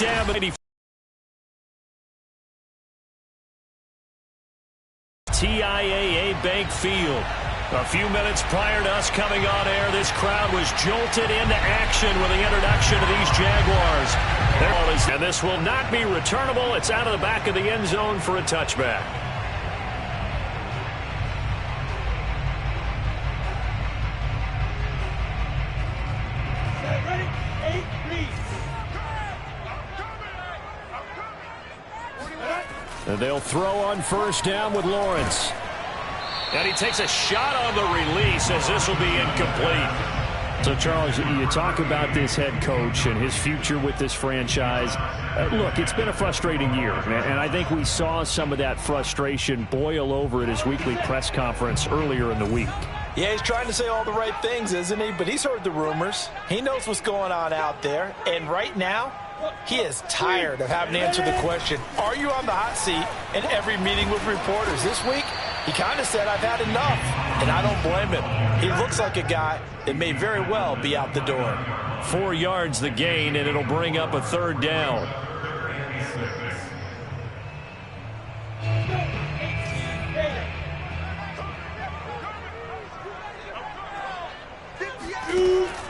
down, but TIAA Bank Field. A few minutes prior to us coming on air, this crowd was jolted into action with the introduction of these Jaguars. And this will not be returnable. It's out of the back of the end zone for a touchback. And they'll throw on first down with Lawrence. And he takes a shot on the release as this will be incomplete. So, Charles, you talk about this head coach and his future with this franchise. Look, it's been a frustrating year, and I think we saw some of that frustration boil over at his weekly press conference earlier in the week. Yeah, he's trying to say all the right things, isn't he? But he's heard the rumors. He knows what's going on out there. And right now, he is tired of having to answer the question, are you on the hot seat in every meeting with reporters? This week, he kind of said, I've had enough, and I don't blame him. He looks like a guy that may very well be out the door. 4 yards the gain, and it'll bring up a third down.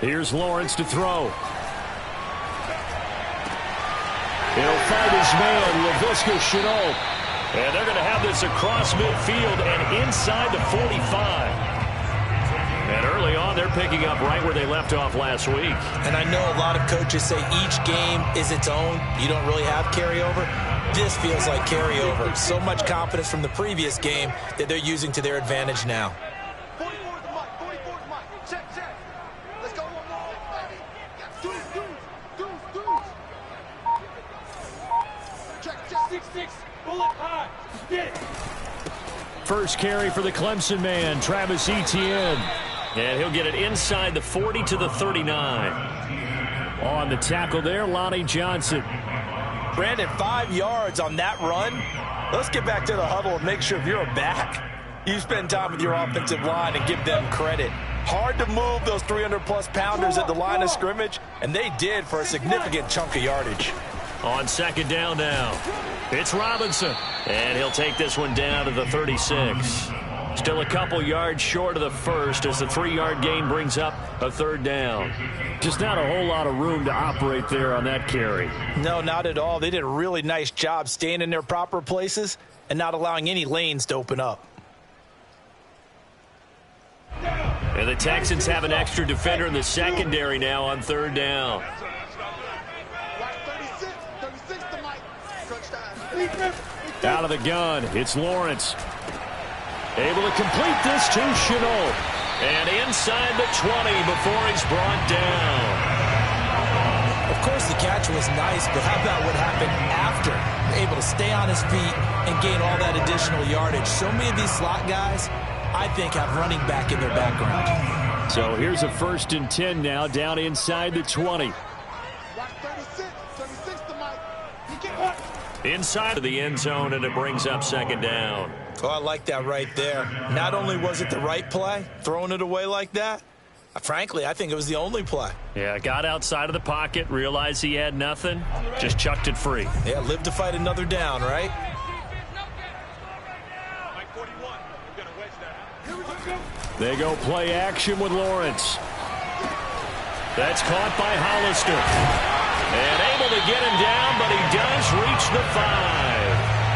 Here's Lawrence to throw. He'll find his man, LaVisca Chenault. And they're going to have this across midfield and inside the 45. And early on, they're picking up right where they left off last week. And I know a lot of coaches say each game is its own. You don't really have carryover. This feels like carryover. So much confidence from the previous game that they're using to their advantage now. First carry for the Clemson man, Travis Etienne. And he'll get it inside the 40 to the 39. On the tackle there, Lonnie Johnson. Brandon, 5 yards on that run. Let's get back to the huddle and make sure if you're a back, you spend time with your offensive line and give them credit. Hard to move those 300-plus pounders at the line of scrimmage, and they did for a significant chunk of yardage. On second down now, it's Robinson. And he'll take this one down to the 36. Still a couple yards short of the first as the 3-yard gain brings up a third down. Just not a whole lot of room to operate there on that carry. No, not at all. They did a really nice job staying in their proper places and not allowing any lanes to open up. And the Texans have an extra defender in the secondary now on third down. Out of the gun, it's Lawrence. Able to complete this to Chenault. And inside the 20 before he's brought down. Of course, the catch was nice, but how about what happened after? Able to stay on his feet and gain all that additional yardage. So many of these slot guys, I think, have running back in their background. So here's a 1st and 10 now, down inside the 20. Inside of the end zone, and it brings up second down. Oh, I like that right there. Not only was it the right play, throwing it away like that, frankly, I think it was the only play. Yeah, got outside of the pocket, realized he had nothing, just chucked it free. Yeah, live to fight another down, right? They go play action with Lawrence. That's caught by Hollister. And able to get him down, but he does reach the 5.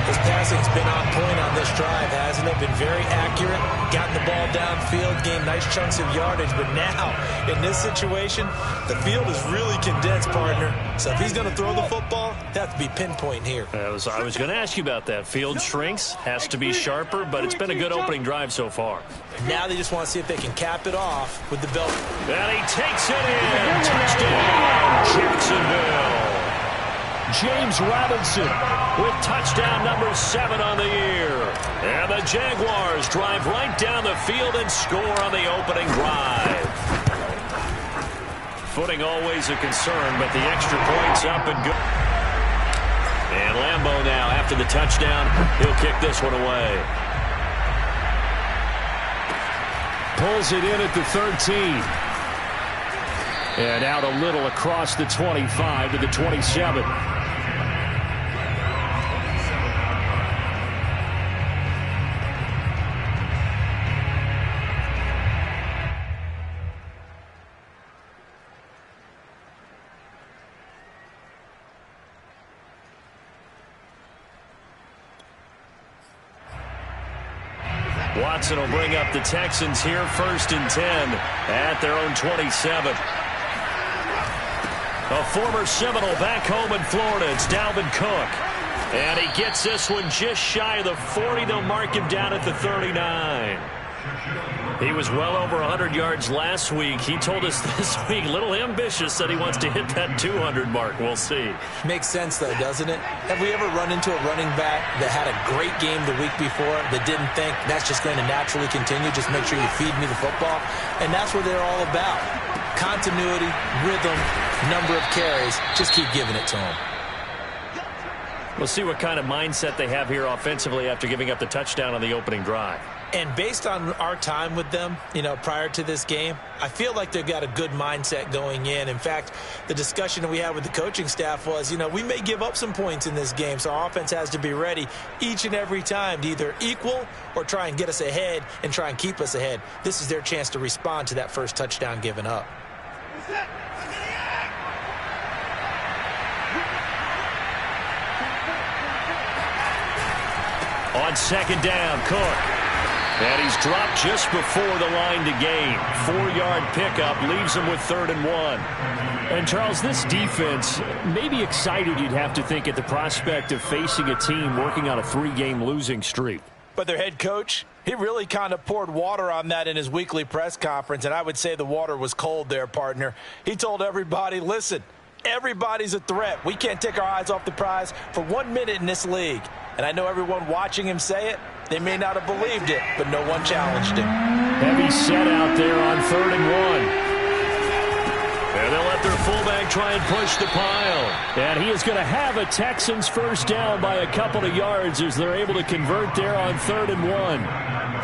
His passing's been on point on this drive, hasn't it? Been very accurate, gotten the ball downfield, gained nice chunks of yardage. But now, in this situation, the field is really condensed, partner. So if he's going to throw the football, that has to be pinpoint here. I was going to ask you about that. Field shrinks, has to be sharper, but it's been a good opening drive so far. Now they just want to see if they can cap it off with the belt. And he takes it in. Touchdown, Jacksonville. James Robinson with touchdown number 7 on the year. And the Jaguars drive right down the field and score on the opening drive. Footing always a concern, but the extra point's up and good. And Lambeau now, after the touchdown, he'll kick this one away. Pulls it in at the 13. And out a little across the 25 to the 27. Watson will bring up the Texans here, 1st and 10 at their own 27. A former Seminole back home in Florida. It's Dalvin Cook. And he gets this one just shy of the 40. They'll mark him down at the 39. He was well over 100 yards last week. He told us this week, a little ambitious, that he wants to hit that 200 mark. We'll see. Makes sense, though, doesn't it? Have we ever run into a running back that had a great game the week before that didn't think that's just going to naturally continue? Just make sure you feed me the football. And that's what they're all about. Continuity, rhythm, number of carries. Just keep giving it to them. We'll see what kind of mindset they have here offensively after giving up the touchdown on the opening drive. And based on our time with them, prior to this game, I feel like they've got a good mindset going in. In fact, the discussion that we had with the coaching staff was, we may give up some points in this game, so our offense has to be ready each and every time to either equal or try and get us ahead and try and keep us ahead. This is their chance to respond to that first touchdown given up. On 2nd down, Cook. And he's dropped just before the line to gain. 4-yard pickup leaves him with 3rd and 1. And, Charles, this defense may be excited, you'd have to think, at the prospect of facing a team working on a 3-game losing streak. But their head coach, he really kind of poured water on that in his weekly press conference, and I would say the water was cold there, partner. He told everybody, listen, everybody's a threat. We can't take our eyes off the prize for 1 minute in this league. And I know everyone watching him say it, they may not have believed it, but no one challenged him. Heavy set out there on 3rd and 1. And they'll let their fullback try and push the pile. And he is going to have a Texans first down by a couple of yards as they're able to convert there on 3rd and 1.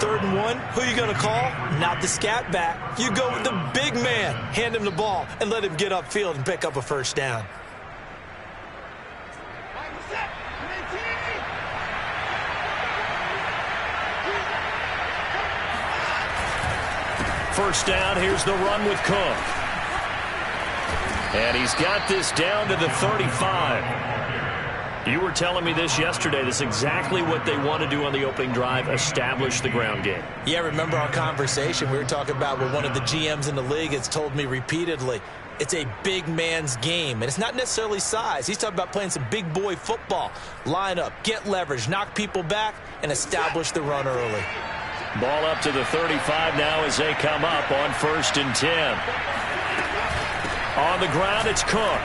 3rd and 1, who are you going to call? Not the scat back. You go with the big man. Hand him the ball and let him get upfield and pick up a first down. First down, here's the run with Cook. And he's got this down to the 35. You were telling me this yesterday. This is exactly what they want to do on the opening drive, establish the ground game. Yeah, remember our conversation? We were talking about what one of the GMs in the league has told me repeatedly. It's a big man's game, and it's not necessarily size. He's talking about playing some big boy football. Line up, get leverage, knock people back, and establish the run early. Ball up to the 35 now as they come up on 1st and 10. On the ground, it's Cook.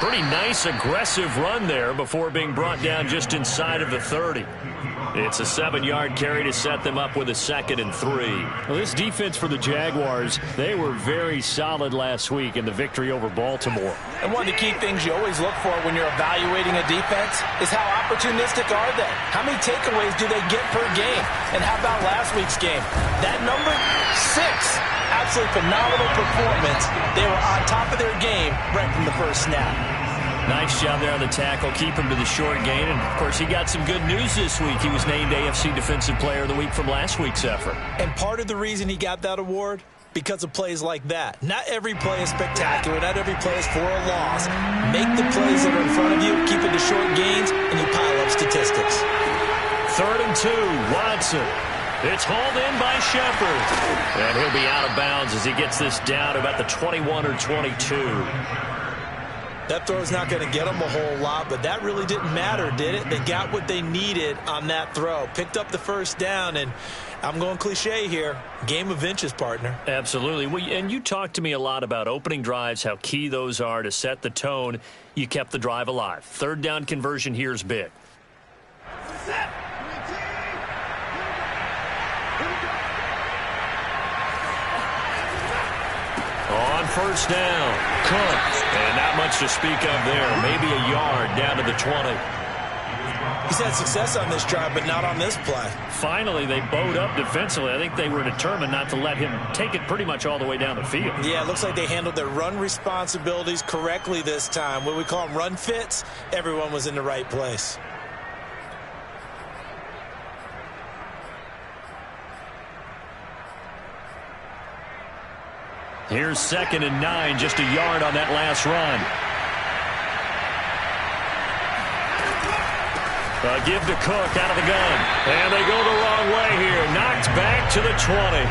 Pretty nice, aggressive run there before being brought down just inside of the 30. It's a 7-yard carry to set them up with a 2nd and 3. Well, this defense for the Jaguars, they were very solid last week in the victory over Baltimore. And one of the key things you always look for when you're evaluating a defense is how opportunistic are they? How many takeaways do they get per game? And how about last week's game? That number, 6. Absolutely phenomenal performance. They were on top of their game right from the first snap. Nice job there on the tackle. Keep him to the short gain. And, of course, he got some good news this week. He was named AFC Defensive Player of the Week from last week's effort. And part of the reason he got that award, because of plays like that. Not every play is spectacular. Not every play is for a loss. Make the plays that are in front of you, keep it to short gains, and you pile up statistics. 3rd and 2, Watson. It's hauled in by Shepard. And he'll be out of bounds as he gets this down to about the 21 or 22. That throw's not going to get them a whole lot, but that really didn't matter, did it? They got what they needed on that throw. Picked up the first down, and I'm going cliche here. Game of inches, partner. Absolutely. And you talked to me a lot about opening drives, how key those are to set the tone. You kept the drive alive. 3rd down conversion here is big. On 1st down, Cook. And not much to speak of there. Maybe a yard down to the 20. He's had success on this drive, but not on this play. Finally, they bowed up defensively. I think they were determined not to let him take it pretty much all the way down the field. Yeah, it looks like they handled their run responsibilities correctly this time. What we call them run fits, everyone was in the right place. Here's 2nd and 9, just a yard on that last run. A give to Cook out of the gun. And they go the wrong way here. Knocked back to the 20.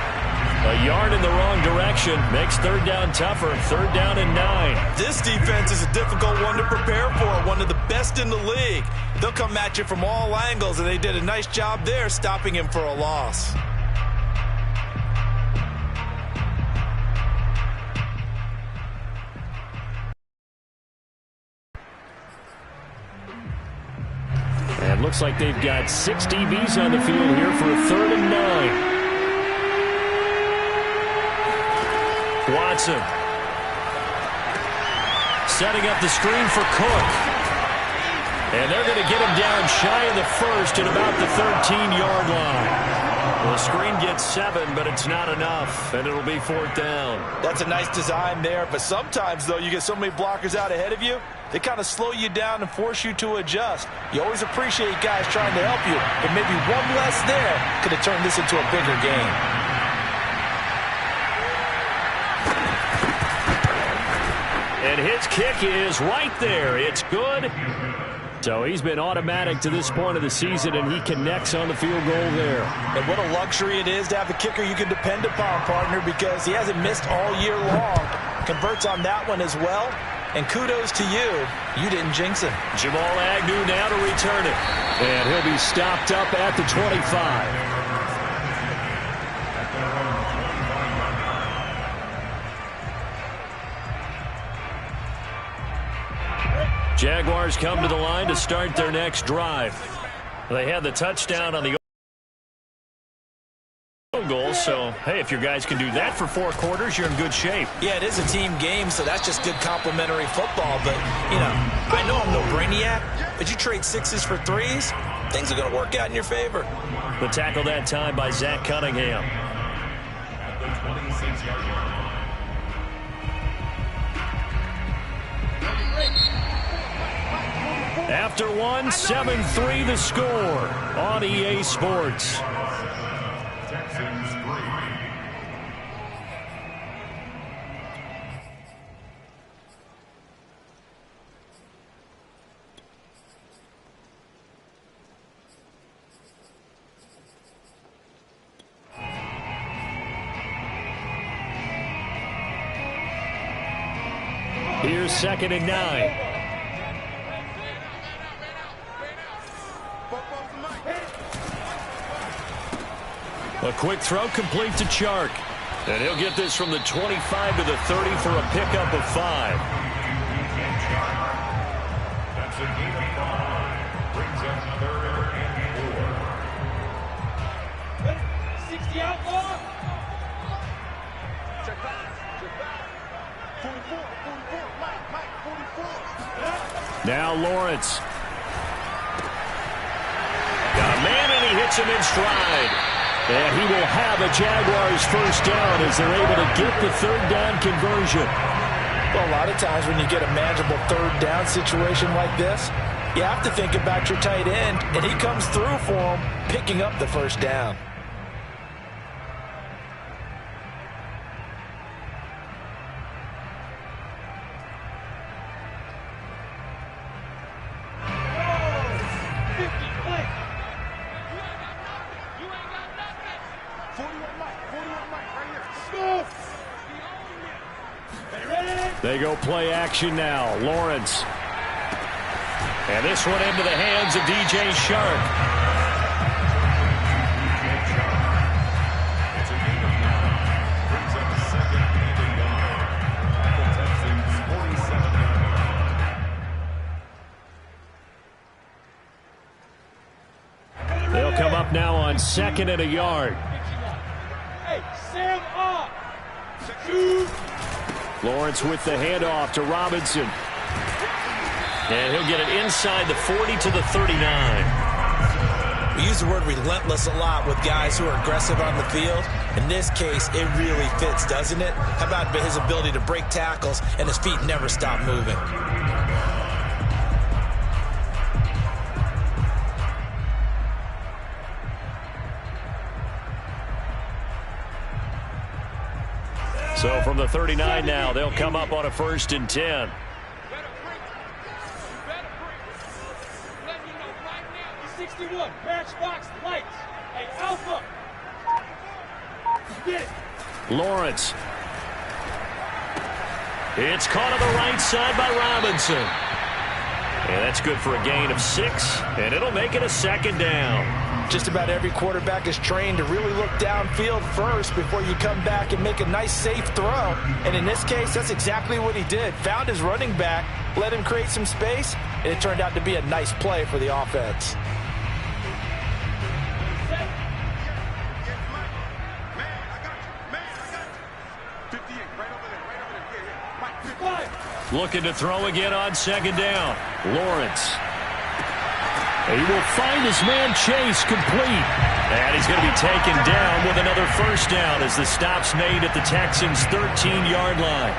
A yard in the wrong direction. Makes 3rd down tougher. 3rd down and 9. This defense is a difficult one to prepare for. One of the best in the league. They'll come at you from all angles, and they did a nice job there stopping him for a loss. And looks like they've got 6 DBs on the field here for a 3rd and 9. Watson. Setting up the screen for Cook. And they're going to get him down shy of the 1st at about the 13-yard line. The screen gets 7, but it's not enough, and it'll be 4th down. That's a nice design there, but sometimes, though, you get so many blockers out ahead of you, they kind of slow you down and force you to adjust. You always appreciate guys trying to help you, but maybe one less there could have turned this into a bigger game. And his kick is right there. It's good. So he's been automatic to this point of the season, and he connects on the field goal there. And what a luxury it is to have a kicker you can depend upon, partner, because he hasn't missed all year long. Converts on that one as well. And kudos to you. You didn't jinx him. Jamal Agnew now to return it. And he'll be stopped up at the 25. Jaguars come to the line to start their next drive. They had the touchdown on the goal, so hey, if your guys can do that for 4 quarters, you're in good shape. Yeah, it is a team game, so that's just good complimentary football. But, you know, I know I'm no brainiac, but you trade 6s for 3s, things are going to work out in your favor. The tackle that time by Zach Cunningham. After one, 7-3 the score on EA Sports. Texans 3. Here's 2nd and 9. A quick throw complete to Chark. And he'll get this from the 25 to the 30 for a pickup of 5. That's a gain of 5. Brings up 3rd and 4. 60 outlaw. Check back. 44, Mike, 44. Now Lawrence. Got a man and he hits him in stride. And he will have a Jaguars 1st down as they're able to get the 3rd down conversion. Well, a lot of times when you get a manageable 3rd down situation like this, you have to think about your tight end, and he comes through for him, picking up the 1st down. They go play action now. Lawrence. And this one into the hands of DJ Chark. It's a gain of 9. Brings up 2nd and a yard. The Texans 47 yards. They'll come up now on 2nd and a yard. Hey, Sam up. Lawrence with the handoff to Robinson. And he'll get it inside the 40 to the 39. We use the word relentless a lot with guys who are aggressive on the field. In this case, it really fits, doesn't it? How about his ability to break tackles and his feet never stop moving? So from the 39 now, they'll come up on a 1st and 10. Matchbox lights. Hey, Alpha. Get it. Lawrence. It's caught on the right side by Robinson. And that's good for a gain of 6, and it'll make it a 2nd down. Just about every quarterback is trained to really look downfield first before you come back and make a nice, safe throw. And in this case, that's exactly what he did. Found his running back, let him create some space, and it turned out to be a nice play for the offense. Looking to throw again on 2nd down. Lawrence. He will find his man Chase complete. And he's going to be taken down with another 1st down as the stop's made at the Texans' 13-yard line.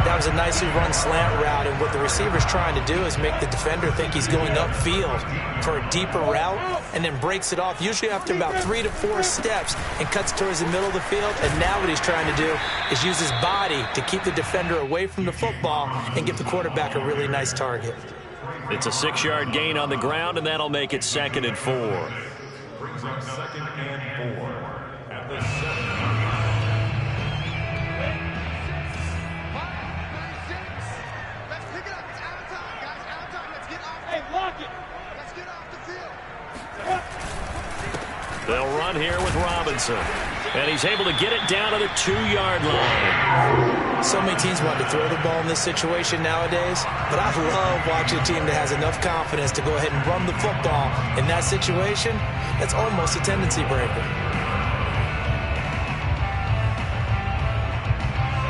That was a nicely run slant route, and what the receiver's trying to do is make the defender think he's going upfield for a deeper route and then breaks it off, usually after about 3 to 4 steps, and cuts towards the middle of the field. And now what he's trying to do is use his body to keep the defender away from the football and give the quarterback a really nice target. It's a 6-yard gain on the ground, and that'll make it 2nd and 4. Brings up 2nd and 4 at the 7. They'll run here with Robinson. And he's able to get it down to the 2-yard line. So many teams want to throw the ball in this situation nowadays, but I love watching a team that has enough confidence to go ahead and run the football. In that situation, that's almost a tendency breaker.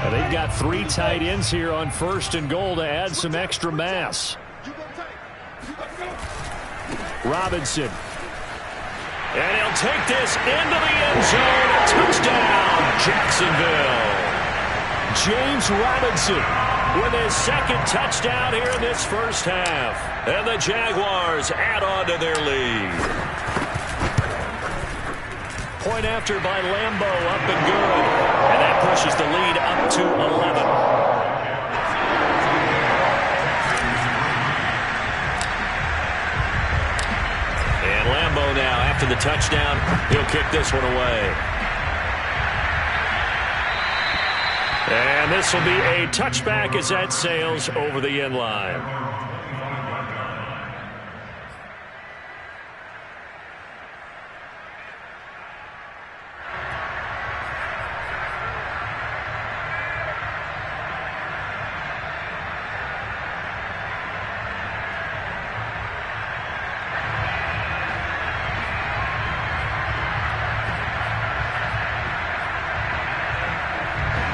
And they've got 3 tight ends here on 1st and goal to add some extra mass. Robinson. And he'll take this into the end zone. A touchdown, Jacksonville. James Robinson with his 2nd touchdown here in this 1st half. And the Jaguars add on to their lead. Point after by Lambo, up and good. And that pushes the lead up to 11. And Lambo now, after the touchdown, he'll kick this one away. And this will be a touchback as that sails over the end line.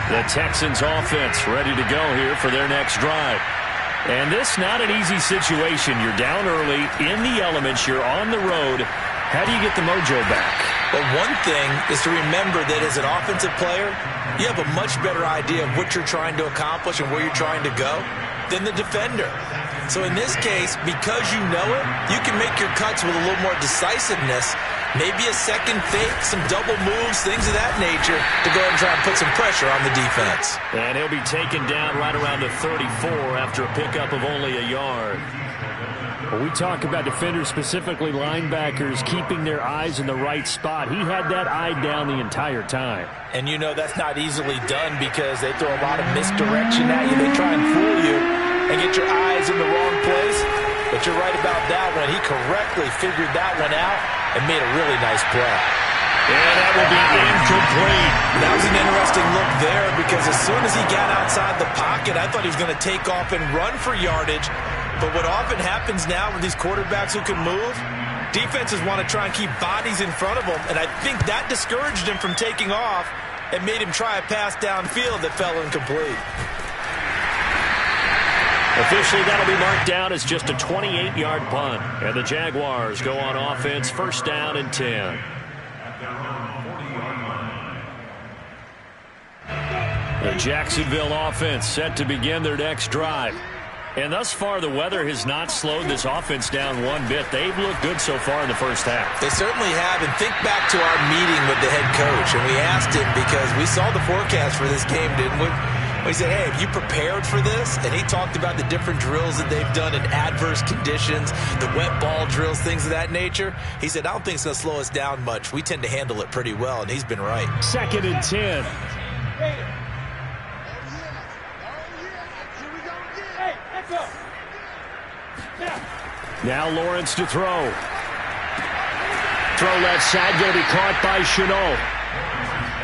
The Texans offense ready to go here for their next drive. And this not an easy situation. You're down early, in the elements, you're on the road. How do you get the mojo back? Well, one thing is to remember that as an offensive player, you have a much better idea of what you're trying to accomplish and where you're trying to go than the defender. So in this case, because you know it, you can make your cuts with a little more decisiveness. Maybe a second fake, some double moves, things of that nature to go ahead and try and put some pressure on the defense. And he'll be taken down right around the 34 after a pickup of only a yard. Well, we talk about defenders, specifically linebackers, keeping their eyes in the right spot. He had that eye down the entire time. And you know that's not easily done because they throw a lot of misdirection at you. They try and fool you and get your eyes in the wrong place. But you're right about that one. He correctly figured that one out and made a really nice play. And that will be incomplete. That was an interesting look there because as soon as he got outside the pocket, I thought he was going to take off and run for yardage. But what often happens now with these quarterbacks who can move, defenses want to try and keep bodies in front of them. And I think that discouraged him from taking off and made him try a pass downfield that fell incomplete. Officially, that'll be marked down as just a 28-yard punt. And the Jaguars go on offense, first down and 10. The Jacksonville offense set to begin their next drive. And thus far, the weather has not slowed this offense down one bit. They've looked good so far in the first half. They certainly have. And think back to our meeting with the head coach. And we asked him, because we saw the forecast for this game, didn't we? We said, hey, have you prepared for this? And he talked about the different drills that they've done in adverse conditions, the wet ball drills, things of that nature. He said, I don't think it's going to slow us down much. We tend to handle it pretty well, and he's been right. 2nd and 10. Now Lawrence to throw. Throw left side, going to be caught by Chenault.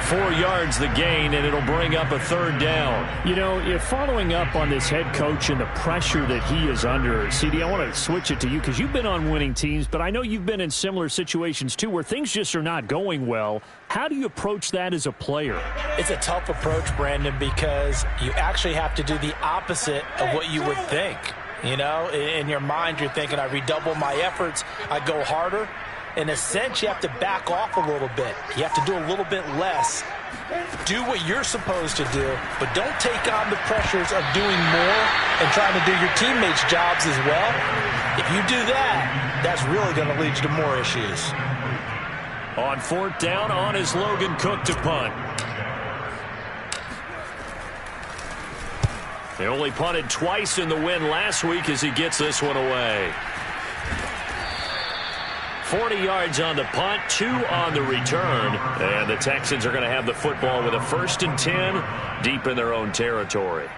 4 yards the gain, and it'll bring up a 3rd down. You know, if following up on this head coach and the pressure that he is under, CD, I want to switch it to you because you've been on winning teams, but I know you've been in similar situations too where things just are not going well. How do you approach that as a player? It's a tough approach, Brandon, because you actually have to do the opposite of what you would think. You know, in your mind, you're thinking, I redouble my efforts, I go harder. In a sense, you have to back off a little bit. You have to do a little bit less. Do what you're supposed to do, but don't take on the pressures of doing more and trying to do your teammates' jobs as well. If you do that, that's really going to lead you to more issues. On 4th down, on is Logan Cook to punt. They only punted twice in the win last week as he gets this one away. 40 yards on the punt, 2 on the return. And the Texans are going to have the football with a 1st and 10 deep in their own territory.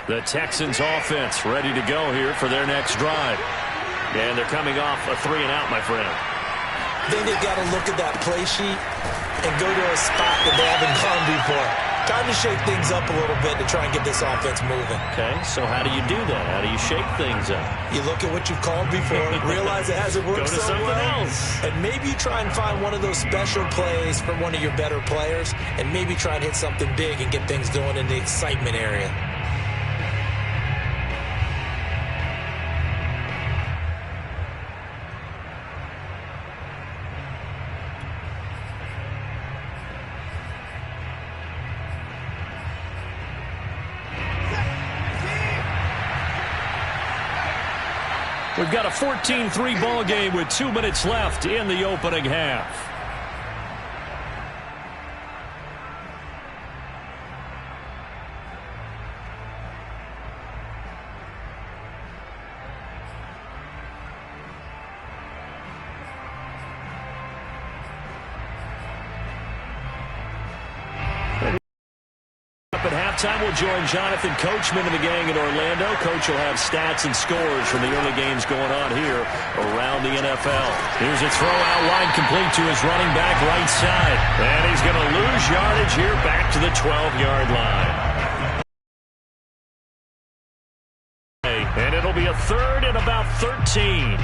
The Texans offense ready to go here for their next drive. And they're coming off a 3-and-out, my friend. I think they've got to look at that play sheet and go to a spot that they haven't gone before. Time to shake things up a little bit to try and get this offense moving. Okay, so how do you do that? How do you shake things up? You look at what you've called before, realize it hasn't worked so well, and maybe you try and find one of those special plays from one of your better players, and maybe try and hit something big and get things going in the excitement area. We've got a 14-3 ball game with 2 minutes left in the opening half. Halftime, we'll join Jonathan Coachman and the gang in Orlando. Coach will have stats and scores from the early games going on here around the NFL. Here's a throw out wide, complete to his running back right side. And he's going to lose yardage here back to the 12-yard line. And it'll be a 3rd and about 13.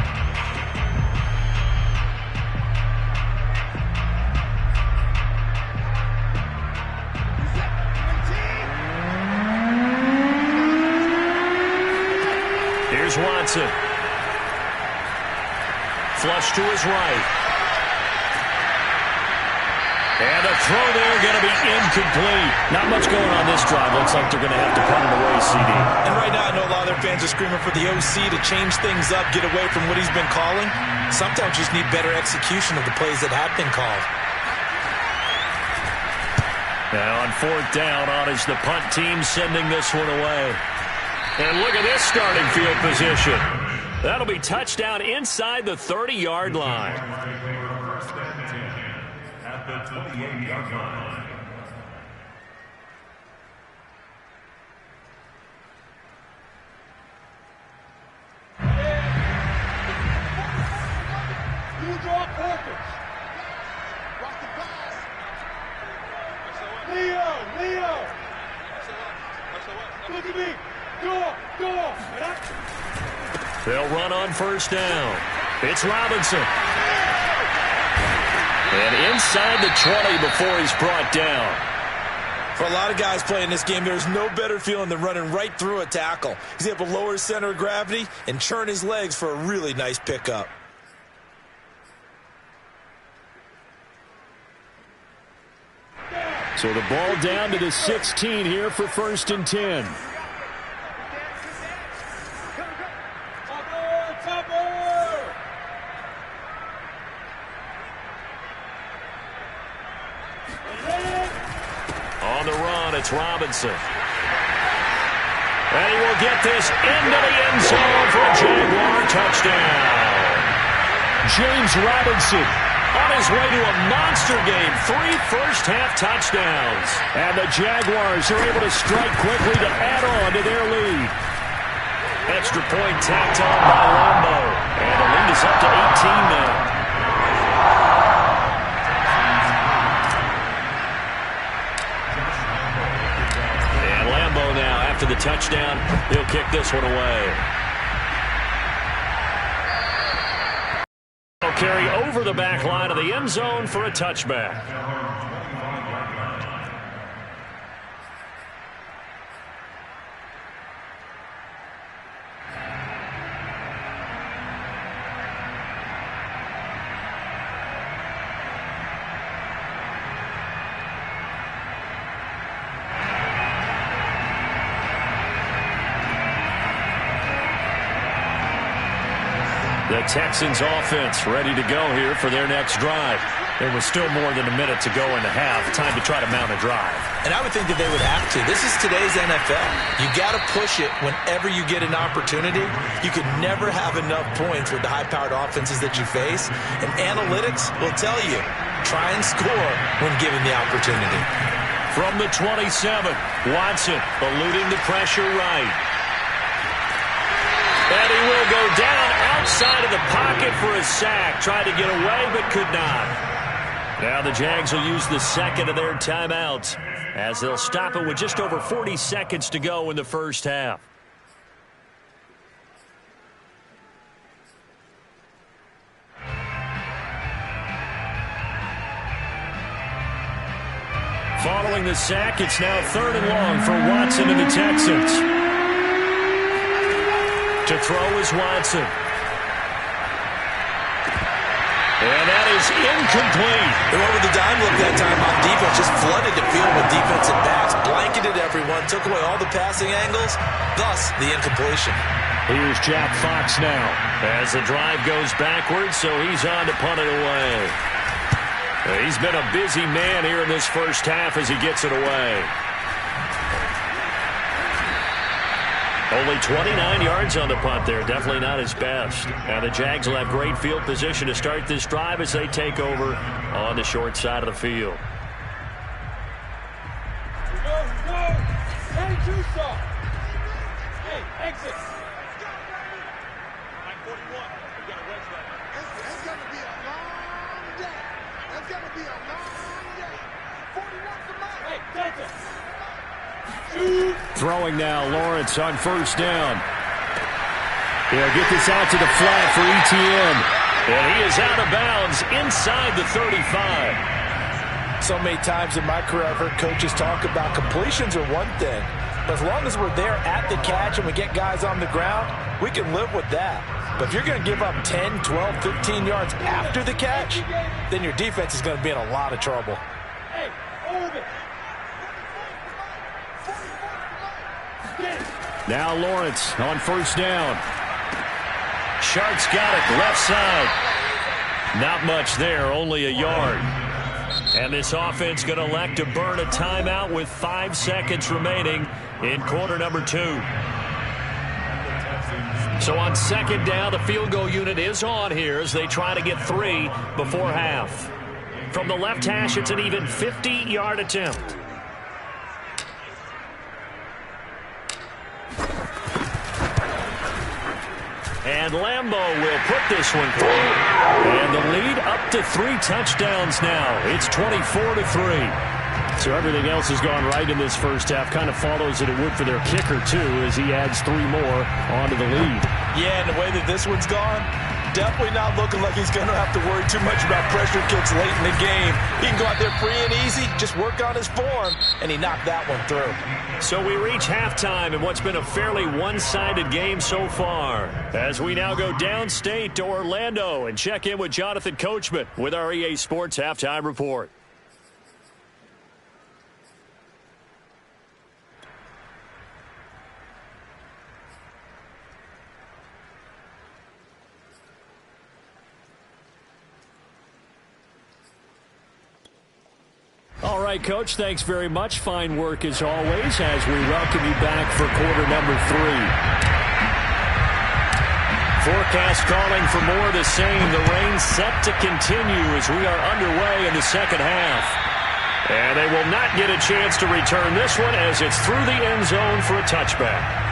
Here's Watson. Flush to his right. And a throw there going to be incomplete. Not much going on this drive. Looks like they're going to have to punt it away, CD. And right now I know a lot of their fans are screaming for the OC to change things up, get away from what he's been calling. Sometimes you just need better execution of the plays that have been called. Now on 4th down, on is the punt team sending this one away. And look at this starting field position. That'll be touchdown inside the 30-yard line. At the 28-yard line. You draw focus. Leo. Look at me. Go. They'll run on first down. It's Robinson. And inside the 20 before he's brought down. For a lot of guys playing this game, there's no better feeling than running right through a tackle. He's able to lower his center of gravity and churn his legs for a really nice pickup. So the ball down to the 16 here for 1st and 10. On the run, it's Robinson. And he will get this into the end zone for a Jaguar touchdown. James Robinson On his way to a monster game, 3 first-half touchdowns. And the Jaguars are able to strike quickly to add on to their lead. Extra point tacked on by Lambo. And the lead is up to 18 now. And Lambo now, after the touchdown, he'll kick this one away. He'll carry over the back line of the end zone for a touchback. The Texans offense ready to go here for their next drive. There was still more than a minute to go in the half. Time to try to mount a drive. And I would think that they would have to. This is today's NFL. You got to push it whenever you get an opportunity. You can never have enough points with the high-powered offenses that you face. And analytics will tell you, try and score when given the opportunity. From the 27, Watson eluding the pressure right. And he will go down outside of the pocket for a sack. Tried to get away, but could not. Now the Jags will use the second of their timeouts as they'll stop it with just over 40 seconds to go in the first half. Following the sack, it's now 3rd and long for Watson and the Texans. To throw is Watson. And that is incomplete. They went with the dime look that time on defense. Just flooded the field with defensive backs. Blanketed everyone. Took away all the passing angles. Thus, the incompletion. Here's Jack Fox now. As the drive goes backwards, so he's on to punt it away. He's been a busy man here in this first half as he gets it away. Only 29 yards on the punt there. Definitely not his best. Now the Jags will have great field position to start this drive as they take over on the short side of the field. Go. Hey, Tucson. Hey, exit. 941. We got a red flag. It's going to be a long day. It's going to be a long day. 41 for mine. Hey, Delta. Throwing now, Lawrence on first down. He'll get this out to the flat for ETN. And he is out of bounds inside the 35. So many times in my career, I've heard coaches talk about completions are one thing. But as long as we're there at the catch and we get guys on the ground, we can live with that. But if you're going to give up 10, 12, 15 yards after the catch, then your defense is going to be in a lot of trouble. Hey, Orbit. Now Lawrence on first down. Shark's got it left side. Not much there, only a yard. And this offense going to elect to burn a timeout with 5 seconds remaining in quarter number 2. So on second down, the field goal unit is on here as they try to get 3 before half. From the left hash, it's an even 50-yard attempt. And Lambo will put this one through. And the lead up to 3 touchdowns now. It's 24-3. So everything else has gone right in this first half. Kind of follows that it would for their kicker, too, as he adds 3 more onto the lead. Yeah, and the way that this one's gone, definitely not looking like he's going to have to worry too much about pressure kicks late in the game. He can go out there free and easy, just work on his form, and he knocked that one through. So we reach halftime in what's been a fairly one-sided game so far. As we now go downstate to Orlando and check in with Jonathan Coachman with our EA Sports Halftime Report. All right, Coach, thanks very much. Fine work as always as we welcome you back for quarter number 3. Forecast calling for more of the same. The rain set to continue as we are underway in the second half. And they will not get a chance to return this one as it's through the end zone for a touchback.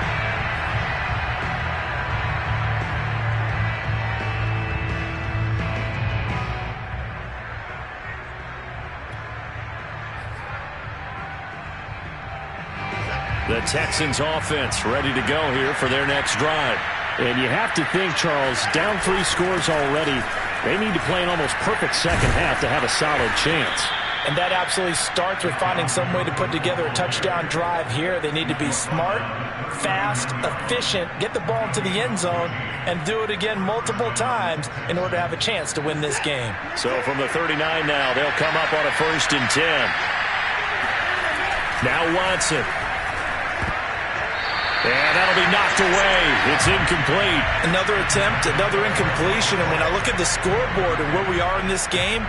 The Texans offense ready to go here for their next drive. And you have to think, Charles, down 3 scores already. They need to play an almost perfect second half to have a solid chance. And that absolutely starts with finding some way to put together a touchdown drive here. They need to be smart, fast, efficient, get the ball into the end zone, and do it again multiple times in order to have a chance to win this game. So from the 39 now, they'll come up on a 1st and 10. Now Watson. And that'll be knocked away. It's incomplete. Another attempt, another incompletion. And when I look at the scoreboard and where we are in this game,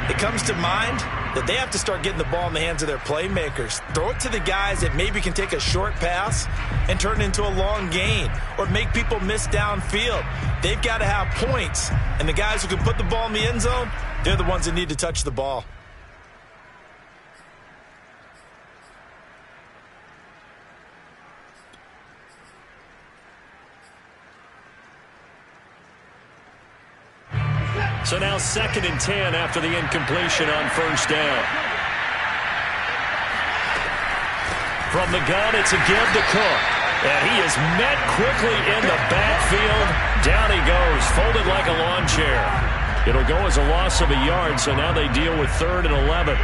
it comes to mind that they have to start getting the ball in the hands of their playmakers. Throw it to the guys that maybe can take a short pass and turn it into a long gain or make people miss downfield. They've got to have points. And the guys who can put the ball in the end zone, they're the ones that need to touch the ball. So now 2nd and 10 after the incompletion on 1st down. From the gun, it's a give to Cook. And he is met quickly in the backfield. Down he goes, folded like a lawn chair. It'll go as a loss of a yard, so now they deal with 3rd and 11.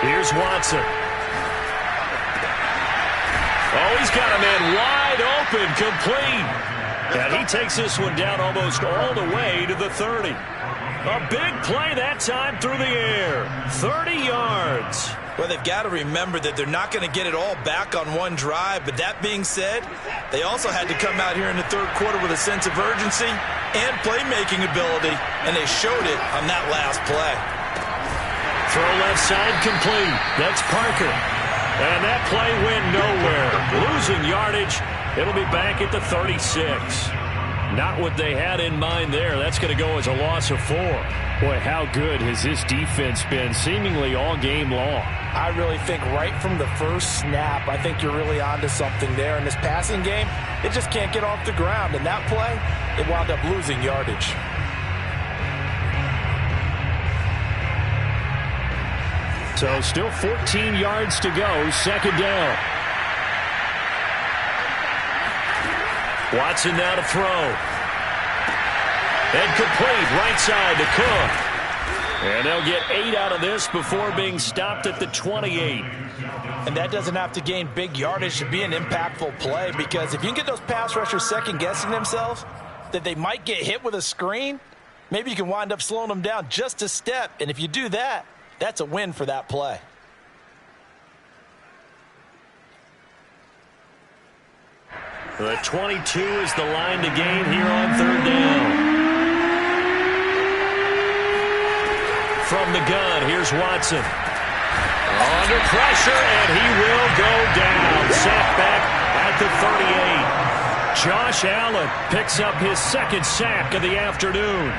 Here's Watson. Oh, he's got a man wide open, complete. And he takes this one down almost all the way to the 30. A big play that time through the air. 30 yards. Well, they've got to remember that they're not going to get it all back on one drive. But that being said, they also had to come out here in the 3rd quarter with a sense of urgency and playmaking ability, and they showed it on that last play. Throw left side complete. That's Parker. And that play went nowhere. Losing yardage. It'll be back at the 36. Not what they had in mind there. That's going to go as a loss of 4. Boy, how good has this defense been seemingly all game long? I really think right from the first snap, I think you're really onto something there. In this passing game, it just can't get off the ground. And that play, it wound up losing yardage. So still 14 yards to go, 2nd down. Watson now to throw. And complete, right side to Cook. And they'll get 8 out of this before being stopped at the 28. And that doesn't have to gain big yardage to be an impactful play, because if you can get those pass rushers second-guessing themselves that they might get hit with a screen, maybe you can wind up slowing them down just a step. And if you do that, that's a win for that play. The 22 is the line to gain here on 3rd down. From the gun, here's Watson. Under pressure, and he will go down. Sacked back at the 38. Josh Allen picks up his second sack of the afternoon.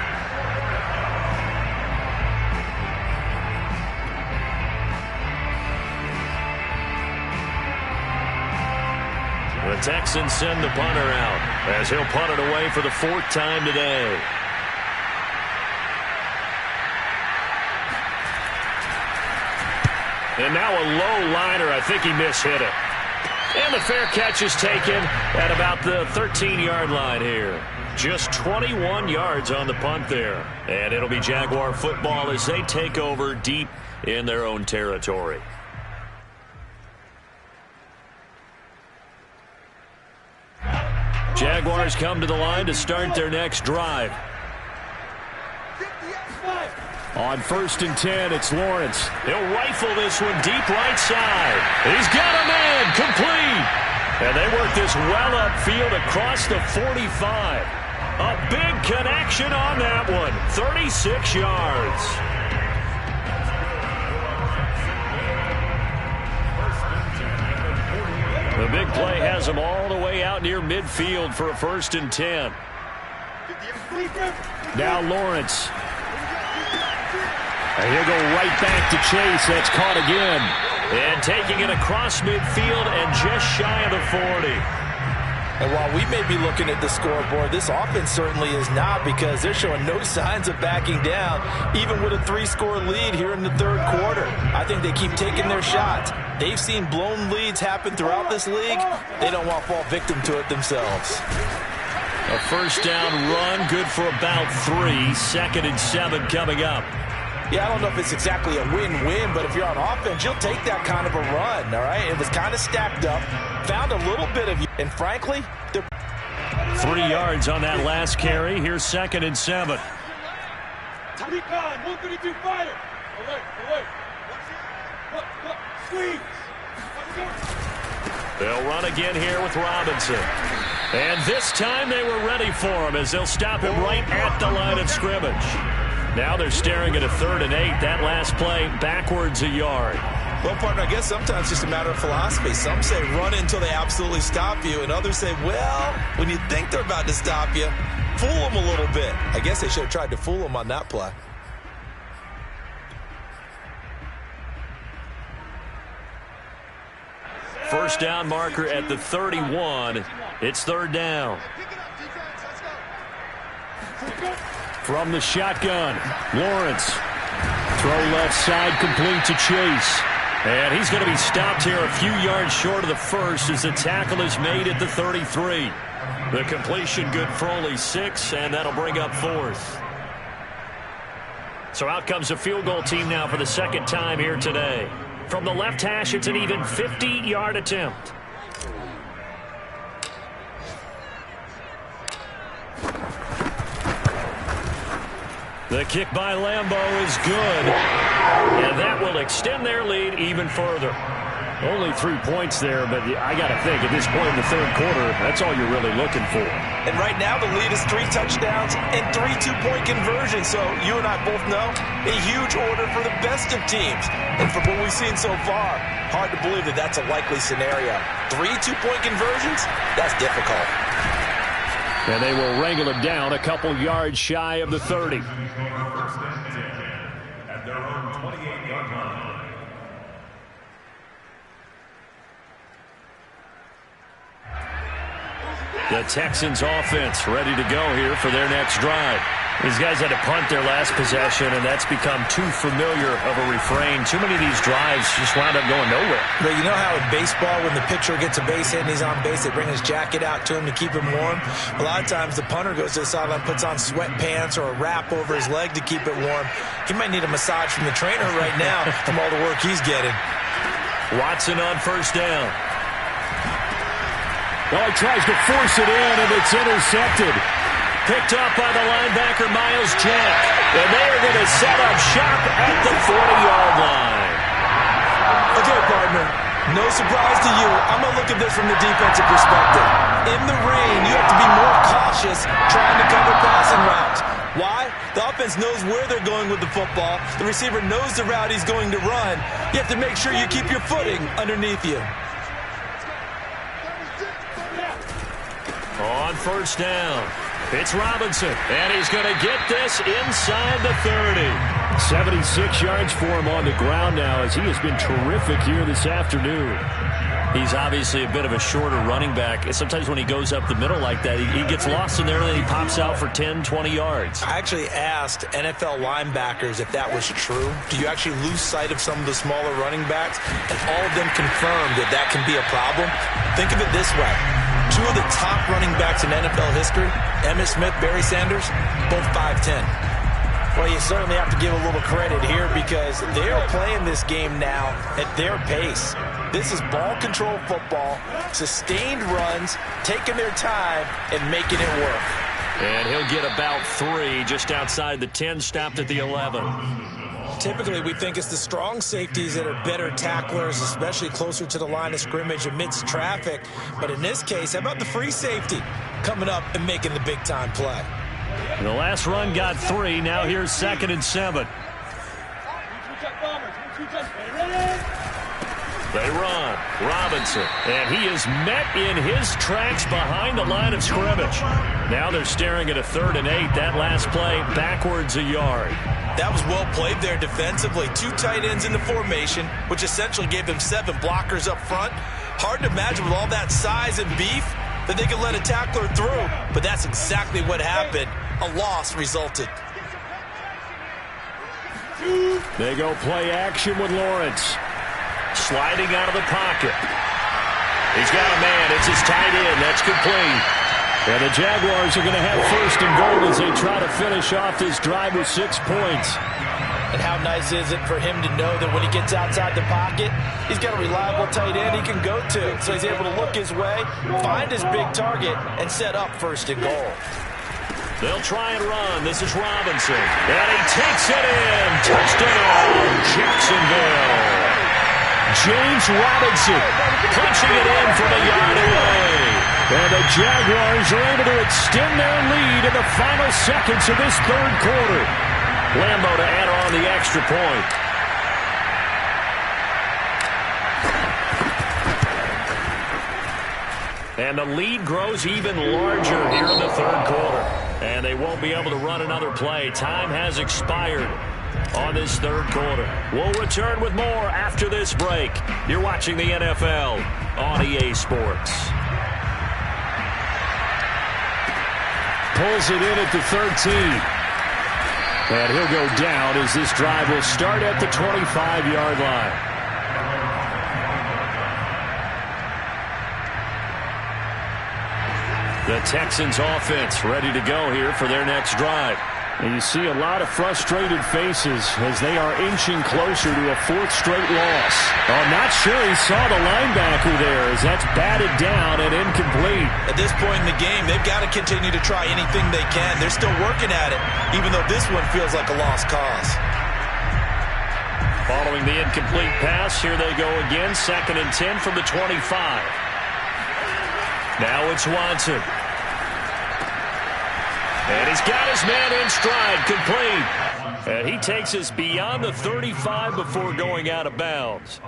The Texans send the punter out as he'll punt it away for the fourth time today. And now a low liner. I think he mishit it. And the fair catch is taken at about the 13-yard line here. Just 21 yards on the punt there. And it'll be Jaguar football as they take over deep in their own territory. Jaguars come to the line to start their next drive. On 1st and 10, it's Lawrence. He'll rifle this one deep right side. He's got a man complete. And they work this well upfield across the 45. A big connection on that one. 36 yards. The big play has him all the way out near midfield for a 1st and 10. Now Lawrence. And he'll go right back to Chase. That's caught again. And taking it across midfield and just shy of the 40. And while we may be looking at the scoreboard, this offense certainly is not, because they're showing no signs of backing down, even with a 3-score lead here in the third quarter. I think they keep taking their shots. They've seen blown leads happen throughout this league. They don't want to fall victim to it themselves. A first down run, good for about 3. 2nd and 7 coming up. Yeah, I don't know if it's exactly a win-win, but if you're on offense, you'll take that kind of a run, all right? It was kind of stacked up, found a little bit of, and frankly, 3 yards on that last carry. Here's 2nd and 7. Keep on, 132 fighter. Alert. Look, squeeze. They'll run again here with Robinson. And this time they were ready for him as they'll stop him right at the line of scrimmage. Now they're staring at a 3rd and 8. That last play backwards a yard. Well, partner, I guess sometimes it's just a matter of philosophy. Some say run until they absolutely stop you, and others say, well, when you think they're about to stop you, fool them a little bit. I guess they should have tried to fool them on that play. First down marker at the 31. It's 3rd down. From the shotgun, Lawrence. Throw left side, complete to Chase. And he's going to be stopped here a few yards short of the first as the tackle is made at the 33. The completion good for only 6, and that'll bring up 4th. So out comes the field goal team now for the 2nd time here today. From the left hash, it's an even 50-yard attempt. The kick by Lambeau is good, and that will extend their lead even further. Only 3 points there, but I got to think at this point in the third quarter, that's all you're really looking for. And right now the lead is 3 touchdowns and 3 two-point conversions. So you and I both know a huge order for the best of teams. And from what we've seen so far, hard to believe that that's a likely scenario. 3 two-point conversions? That's difficult. And they will wrangle it down a couple yards shy of the 30. At their own 28-yard line. The Texans offense ready to go here for their next drive. These guys had to punt their last possession, and that's become too familiar of a refrain. Too many of these drives just wound up going nowhere. But you know how in baseball, when the pitcher gets a base hit and he's on base, they bring his jacket out to him to keep him warm? A lot of times the punter goes to the sideline, puts on sweatpants or a wrap over his leg to keep it warm. He might need a massage from the trainer right now from all the work he's getting. Watson on first down. Well, he tries to force it in, and it's intercepted. Picked up by the linebacker, Miles Jack. And they are going to set up shop at the 40-yard line. Okay, partner, no surprise to you. I'm going to look at this from the defensive perspective. In the rain, you have to be more cautious trying to cover passing routes. Why? The offense knows where they're going with the football. The receiver knows the route he's going to run. You have to make sure you keep your footing underneath you. On first down, it's Robinson, and he's going to get this inside the 30. 76 yards for him on the ground now, as he has been terrific here this afternoon. He's obviously a bit of a shorter running back. Sometimes when he goes up the middle like that, he gets lost in there, and then he pops out for 10, 20 yards. I actually asked NFL linebackers if that was true. Do you actually lose sight of some of the smaller running backs? And all of them confirmed that that can be a problem. Think of it this way. Two of the top running backs in NFL history, Emmitt Smith, Barry Sanders, both 5'10". Well, you certainly have to give a little credit here because they are playing this game now at their pace. This is ball control football, sustained runs, taking their time and making it work. And he'll get about 3 just outside the 10, stopped at the 11. Typically, we think it's the strong safeties that are better tacklers, especially closer to the line of scrimmage amidst traffic. But in this case, how about the free safety coming up and making the big-time play? The last run got 3. Now here's 2nd and 7. They run. Robinson. And he is met in his tracks behind the line of scrimmage. Now they're staring at a 3rd and 8. That last play backwards a yard. That was well played there defensively. 2 tight ends in the formation, which essentially gave them 7 blockers up front. Hard to imagine with all that size and beef that they could let a tackler through. But that's exactly what happened. A loss resulted. They go play action with Lawrence. Sliding out of the pocket. He's got a man. It's his tight end. That's complete. And the Jaguars are going to have 1st and goal as they try to finish off this drive with 6 points. And how nice is it for him to know that when he gets outside the pocket, he's got a reliable tight end he can go to. So he's able to look his way, find his big target, and set up 1st and goal. They'll try and run. This is Robinson. And he takes it in. Touchdown, Jacksonville. James Robinson punching it in from a yard away. And the Jaguars are able to extend their lead in the final seconds of this 3rd quarter. Lambo to add on the extra point. And the lead grows even larger here in the 3rd quarter. And they won't be able to run another play. Time has expired on this 3rd quarter. We'll return with more after this break. You're watching the NFL on EA Sports. Pulls it in at the 13. And he'll go down as this drive will start at the 25-yard line. The Texans offense ready to go here for their next drive. And you see a lot of frustrated faces as they are inching closer to a 4th straight loss. I'm not sure he saw the linebacker there as that's batted down and incomplete. At this point in the game, they've got to continue to try anything they can. They're still working at it, even though this one feels like a lost cause. Following the incomplete pass, here they go again. 2nd and 10 from the 25. Now it's Watson. And he's got his man in stride, complete. And he takes us beyond the 35 before going out of bounds.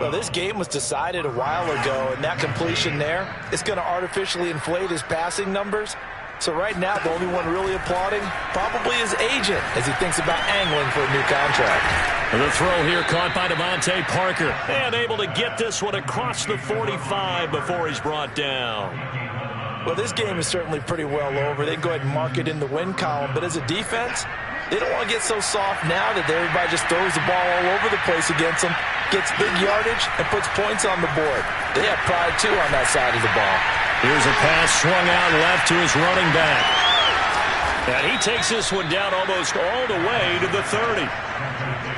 Well, this game was decided a while ago, and that completion there is going to artificially inflate his passing numbers. So right now, the only one really applauding probably his agent as he thinks about angling for a new contract. The throw here caught by Devontae Parker. And able to get this one across the 45 before he's brought down. Well, this game is certainly pretty well over. They can go ahead and mark it in the win column. But as a defense, they don't want to get so soft now that everybody just throws the ball all over the place against them, gets big yardage, and puts points on the board. They have pride, too, on that side of the ball. Here's a pass swung out left to his running back. And he takes this one down almost all the way to the 30.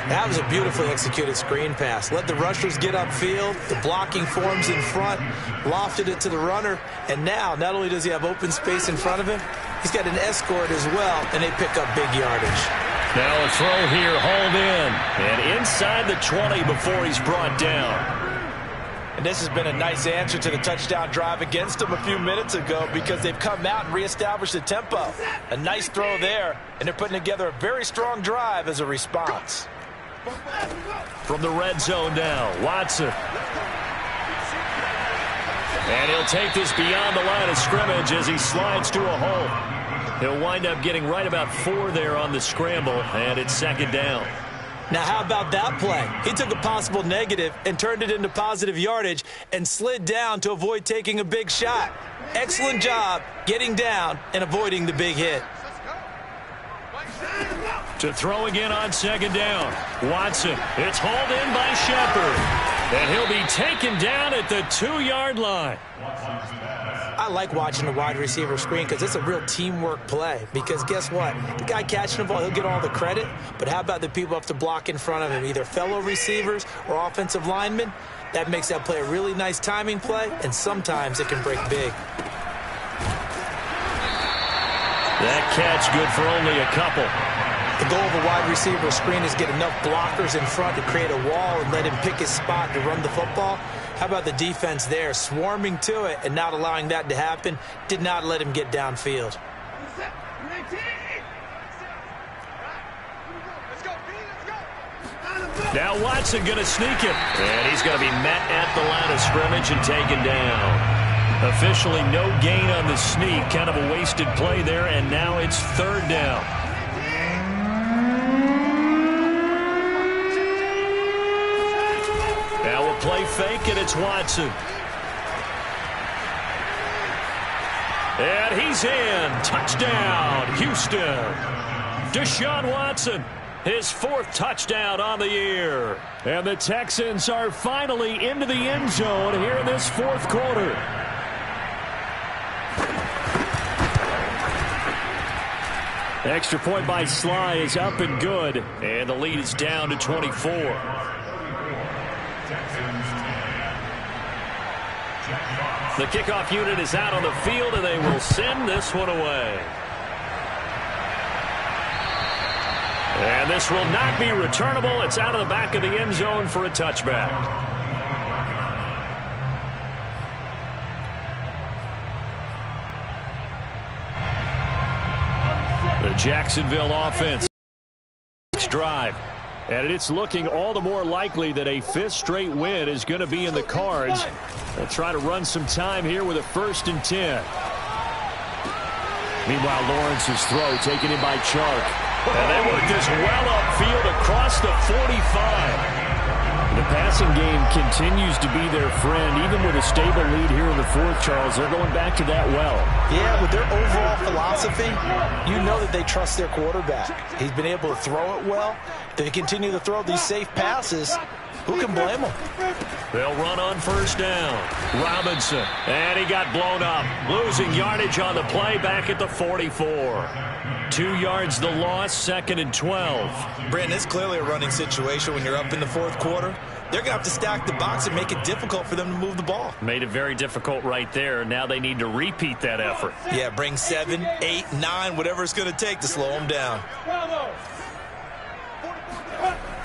That was a beautifully executed screen pass. Let the rushers get upfield. The blocking forms in front. Lofted it to the runner. And now, not only does he have open space in front of him, he's got an escort as well, and they pick up big yardage. Now a throw here, hauled in. And inside the 20 before he's brought down. And this has been a nice answer to the touchdown drive against them a few minutes ago because they've come out and reestablished the tempo. A nice throw there, and they're putting together a very strong drive as a response. From the red zone now, Watson. And he'll take this beyond the line of scrimmage as he slides to a hole. He'll wind up getting right about 4 there on the scramble, and it's second down. Now, how about that play? He took a possible negative and turned it into positive yardage and slid down to avoid taking a big shot. Excellent job getting down and avoiding the big hit. To throw again on second down. Watson. It's hauled in by Shepard. And he'll be taken down at the 2-yard line. I like watching the wide receiver screen because it's a real teamwork play. Because guess what? The guy catching the ball, he'll get all the credit. But how about the people up to block in front of him, either fellow receivers or offensive linemen? That makes that play a really nice timing play, and sometimes it can break big. That catch good for only a couple. The goal of a wide receiver screen is get enough blockers in front to create a wall and let him pick his spot to run the football. How about the defense there, swarming to it and not allowing that to happen? Did not let him get downfield. Now Watson going to sneak it. And he's going to be met at the line of scrimmage and taken down. Officially no gain on the sneak. Kind of a wasted play there, and now it's third down. Now we'll play fake, and it's Watson. And he's in. Touchdown, Houston. Deshaun Watson, his 4th touchdown on the year. And the Texans are finally into the end zone here in this 4th quarter. Extra point by Sly is up and good. And the lead is down to 24. The kickoff unit is out on the field, and they will send this one away. And this will not be returnable. It's out of the back of the end zone for a touchback. The Jacksonville offense drive. And it's looking all the more likely that a 5th straight win is going to be in the cards. They'll try to run some time here with a 1st and 10. Meanwhile, Lawrence's throw taken in by Chark. And they work this well upfield across the 45. The passing game continues to be their friend. Even with a stable lead here in the 4th, Charles, they're going back to that well. Yeah, with their overall philosophy, you know that they trust their quarterback. He's been able to throw it well. They continue to throw these safe passes. Who can blame them? They'll run on 1st down. Robinson. And he got blown up. Losing yardage on the play back at the 44. 2 yards the loss, 2nd and 12. Brandon, it's clearly a running situation when you're up in the 4th quarter. They're going to have to stack the box and make it difficult for them to move the ball. Made it very difficult right there. Now they need to repeat that effort. Yeah, bring 7, 8, 9, whatever it's going to take to slow them down.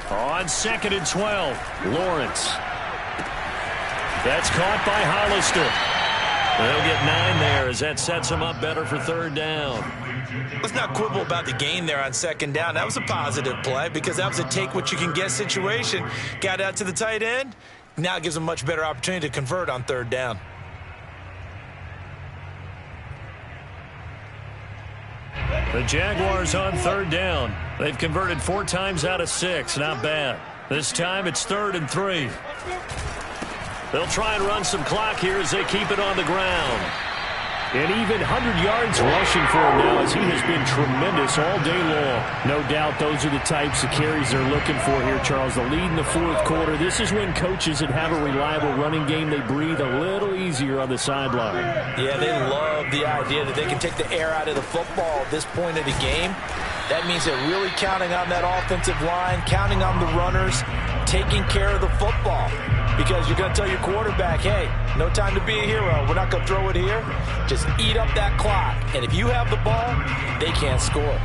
On 2nd and 12, Lawrence. That's caught by Hollister. They'll get 9 there as that sets them up better for 3rd down. Let's not quibble about the gain there on 2nd down. That was a positive play because that was a take-what-you-can-get situation. Got out to the tight end. Now it gives them a much better opportunity to convert on 3rd down. The Jaguars on 3rd down. They've converted 4 times out of 6. Not bad. This time it's 3rd and 3. They'll try and run some clock here as they keep it on the ground. And even 100 yards rushing for him now as he has been tremendous all day long. No doubt those are the types of carries they're looking for here, Charles. The lead in the 4th quarter. This is when coaches that have a reliable running game, they breathe a little easier on the sideline. Yeah, they love the idea that they can take the air out of the football at this point of the game. That means they're really counting on that offensive line, counting on the runners, taking care of the football. Because you're going to tell your quarterback, hey, no time to be a hero. We're not going to throw it here. Just eat up that clock. And if you have the ball, they can't score.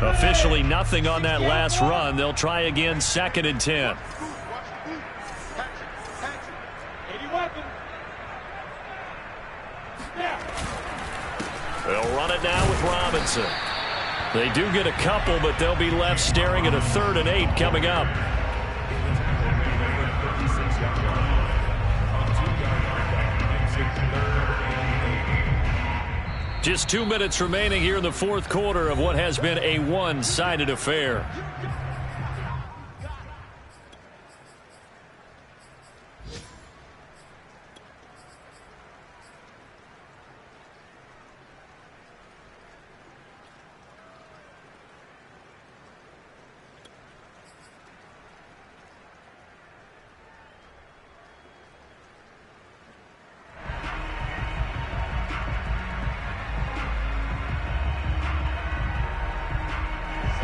Officially nothing on that last run. They'll try again 2nd and 10. They'll run it now with Robinson. They do get a couple, but they'll be left staring at a 3rd and 8 coming up. Just 2 minutes remaining here in the fourth quarter of what has been a one-sided affair.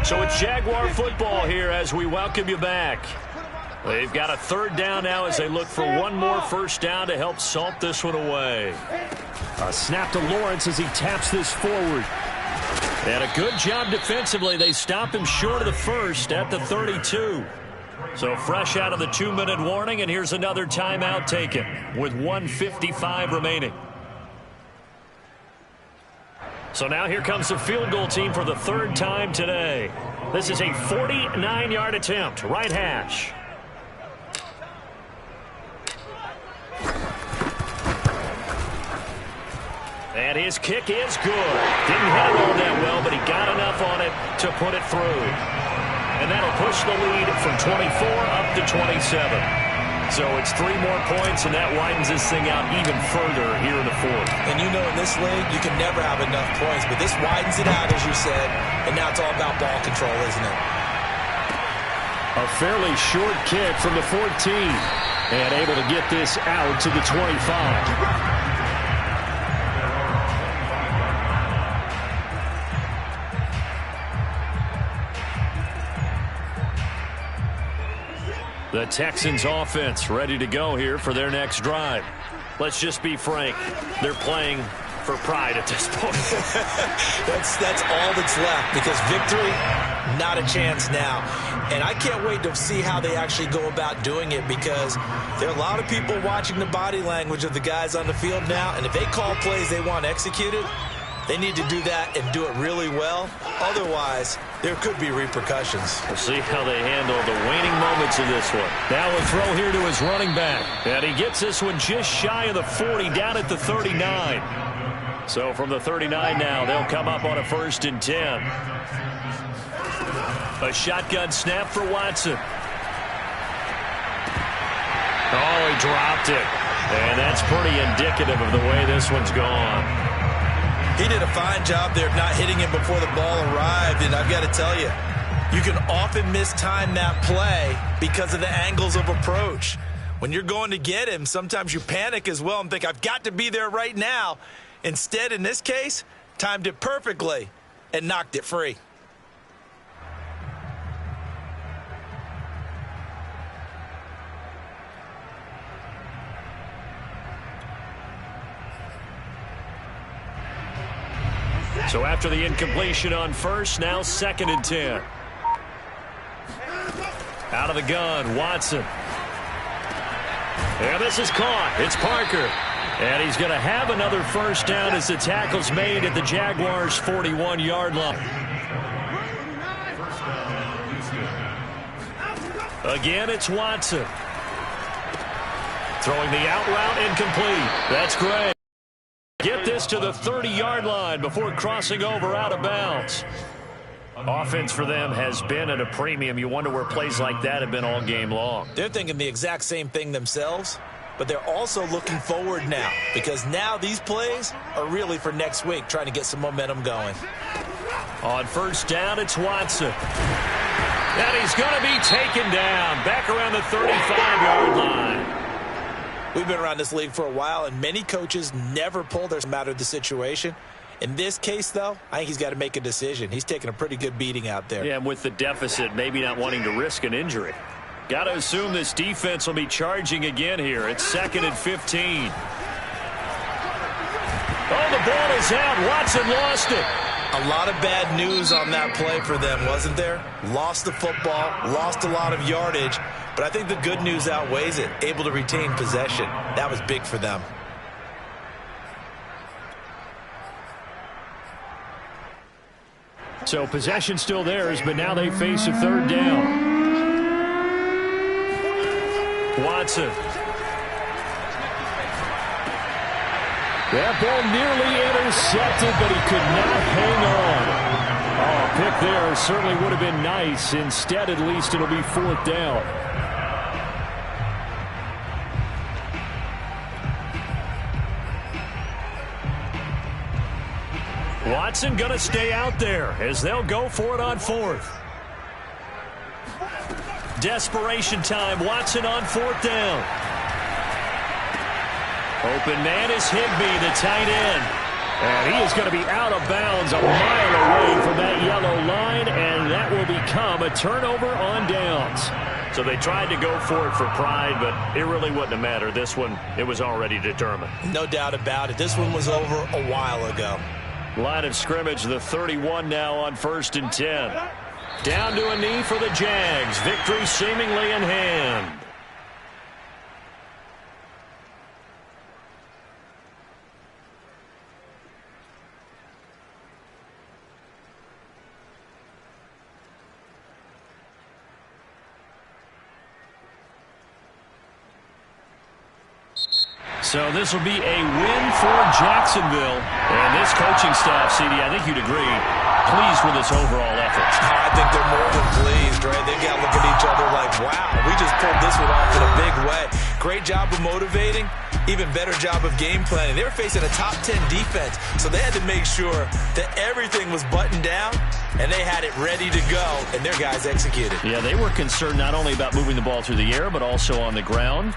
So it's Jaguar football here as we welcome you back. They've got a third down now as they look for one more first down to help salt this one away. A snap to Lawrence as he taps this forward. And a good job defensively. They stop him short of the first at the 32. So fresh out of the 2-minute warning, and here's another timeout taken with 1:55 remaining. So now here comes the field goal team for the third time today. This is a 49-yard attempt, right hash. And his kick is good. Didn't hit it all that well, but he got enough on it to put it through. And that'll push the lead from 24 up to 27. So it's 3 more points, and that widens this thing out even further here in the fourth. And you know in this league, you can never have enough points, but this widens it out, as you said, and now it's all about ball control, isn't it? A fairly short kick from the 14, and able to get this out to the 25. The Texans offense ready to go here for their next drive. Let's just be frank. They're playing for pride at this point. that's all that's left, because victory, not a chance now. And I can't wait to see how they actually go about doing it, because there are a lot of people watching the body language of the guys on the field now, and if they call plays they want executed, they need to do that and do it really well. Otherwise, there could be repercussions. We'll see how they handle the waning moments of this one. Now a throw here to his running back. And he gets this one just shy of the 40, down at the 39. So from the 39 now, they'll come up on a 1st and 10. A shotgun snap for Watson. Oh, he dropped it. And that's pretty indicative of the way this one's gone. He did a fine job there of not hitting him before the ball arrived, and I've got to tell you, you can often mistime that play because of the angles of approach. When you're going to get him, sometimes you panic as well and think, I've got to be there right now. Instead, in this case, timed it perfectly and knocked it free. So after the incompletion on first, now 2nd and 10. Out of the gun, Watson. And this is caught. It's Parker. And he's going to have another first down as the tackle's made at the Jaguars' 41-yard line. Again, it's Watson. Throwing the out route incomplete. That's great. Get this to the 30-yard line before crossing over out of bounds. Offense for them has been at a premium. You wonder where plays like that have been all game long. They're thinking the exact same thing themselves, but they're also looking forward now, because now these plays are really for next week, trying to get some momentum going. On first down, it's Watson. And he's going to be taken down back around the 35-yard line. We've been around this league for a while, and many coaches never pull their matter of the situation. In this case, though, I think he's got to make a decision. He's taking a pretty good beating out there. Yeah, and with the deficit, maybe not wanting to risk an injury. Got to assume this defense will be charging again here. It's 2nd and 15. Oh, the ball is out. Watson lost it. A lot of bad news on that play for them, wasn't there? Lost the football, lost a lot of yardage, but I think the good news outweighs it. Able to retain possession. That was big for them. So possession still theirs, but now they face a 3rd down. Watson. That ball nearly intercepted, but he could not hang on. Oh, a pick there certainly would have been nice. Instead, at least it'll be 4th down. Watson going to stay out there as they'll go for it on 4th. Desperation time. Watson on 4th down. Open man is Higbee, the tight end. And he is going to be out of bounds a mile away from that yellow line, and that will become a turnover on downs. So they tried to go for it for pride, but it really wouldn't have mattered. This one, it was already determined. No doubt about it. This one was over a while ago. Line of scrimmage, the 31 now on 1st and 10. Down to a knee for the Jags. Victory seemingly in hand. So this will be a win for Jacksonville. And this coaching staff, CD, I think you'd agree, pleased with this overall effort. I think they're more than pleased, right? They got to look at each other like, wow, we just pulled this one off in a big way. Great job of motivating, even better job of game planning. They were facing a top 10 defense, so they had to make sure that everything was buttoned down, and they had it ready to go, and their guys executed. Yeah, they were concerned not only about moving the ball through the air, but also on the ground.